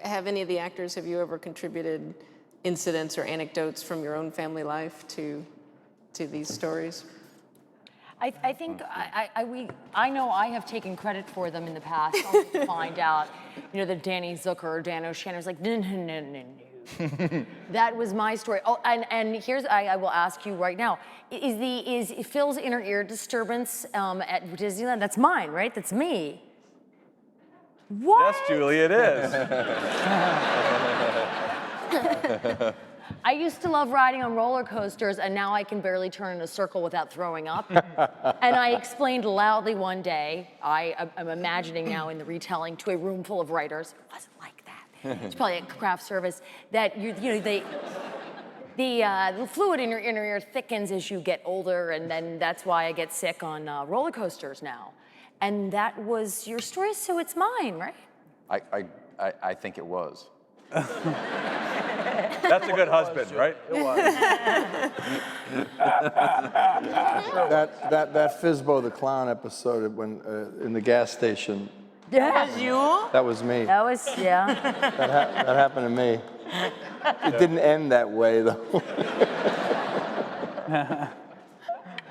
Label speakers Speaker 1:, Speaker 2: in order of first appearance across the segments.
Speaker 1: Have any of the actors, have you ever contributed incidents or anecdotes from your own family life to these stories?
Speaker 2: I think I know I have taken credit for them in the past, only to find out, that Danny Zucker or Dan O'Shannon was like, no. That was my story. Oh, and here's, I will ask you right now, is Phil's inner ear disturbance at Disneyland, that's mine, right? That's me. What?
Speaker 3: Yes, Julie, it is.
Speaker 2: I used to love riding on roller coasters, and now I can barely turn in a circle without throwing up. And I explained loudly one day, I'm imagining now in the retelling, to a room full of writers, it wasn't like that. It's probably a craft service, that the fluid in your inner ear thickens as you get older, and then that's why I get sick on roller coasters now. And that was your story, so it's mine, right?
Speaker 4: I think it was.
Speaker 3: That's a good husband, right?
Speaker 4: It was.
Speaker 5: That Fizbo the Clown episode when in the gas station.
Speaker 2: Yeah. That was you?
Speaker 5: That was me.
Speaker 2: That was, yeah.
Speaker 5: That happened to me. It didn't end that way, though.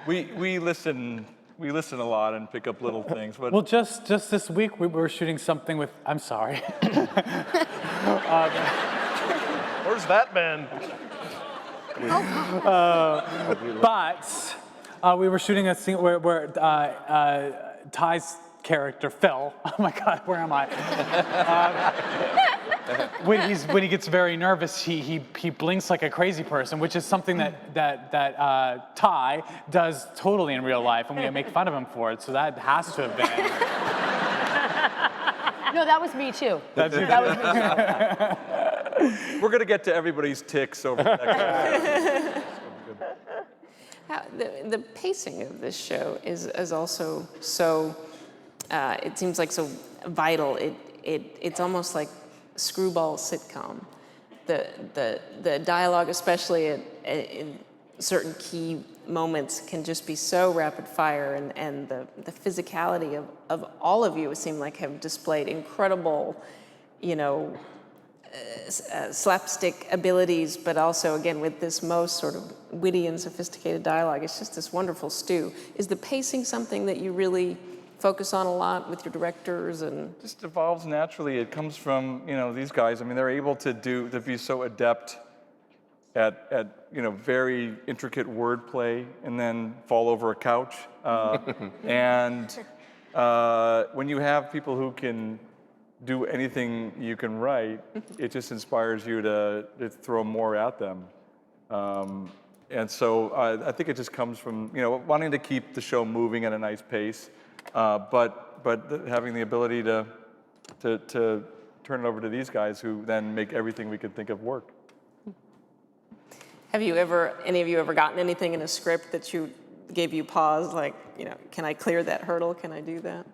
Speaker 3: We listen a lot and pick up little things. But
Speaker 6: well, just this week we were shooting something with. I'm sorry.
Speaker 3: Where's that man?
Speaker 6: But we were shooting a scene where Ty's character Phil. Oh my God, where am I? When he gets very nervous, he blinks like a crazy person, which is something that Ty does totally in real life, and we make fun of him for it. So that has to have been.
Speaker 2: No, that was me too.
Speaker 6: That was me too.
Speaker 3: We're gonna get to everybody's tics over the next.
Speaker 1: The pacing of this show is also so. It seems like so vital. It's almost like a screwball sitcom. The dialogue, especially in certain key moments, can just be so rapid fire, and the physicality of all of you, it seemed like, have displayed incredible, slapstick abilities, but also, again, with this most sort of witty and sophisticated dialogue. It's just this wonderful stew. Is the pacing something that you really focus on a lot with your directors? And
Speaker 3: just evolves naturally. It comes from these guys. I mean, they're able to be so adept at very intricate wordplay and then fall over a couch. And when you have people who can do anything you can write, it just inspires you to throw more at them. And so I think it just comes from wanting to keep the show moving at a nice pace, but having the ability to turn it over to these guys who then make everything we could think of work.
Speaker 1: have any of you ever gotten anything in a script that gave you pause, like, can I clear that hurdle? Can I do that?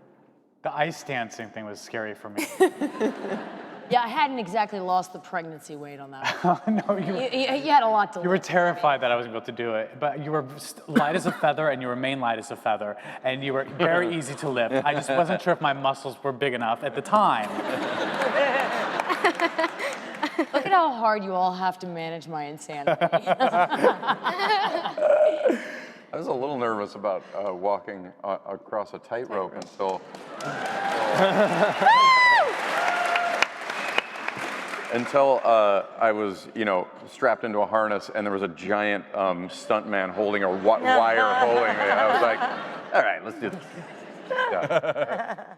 Speaker 6: The ice dancing thing was scary for me.
Speaker 2: Yeah, I hadn't exactly lost the pregnancy weight on that one.
Speaker 6: No,
Speaker 2: You had a lot to
Speaker 6: you were terrified that I wasn't able to do it, but you were light as a feather and you remain light as a feather, and you were very easy to lift. I just wasn't sure if my muscles were big enough at the time.
Speaker 2: Look at how hard you all have to manage my insanity.
Speaker 4: I was a little nervous about walking across a tightrope until I was, strapped into a harness and there was a giant stuntman holding a wire holding me. I was like, all right, let's do this. Yeah.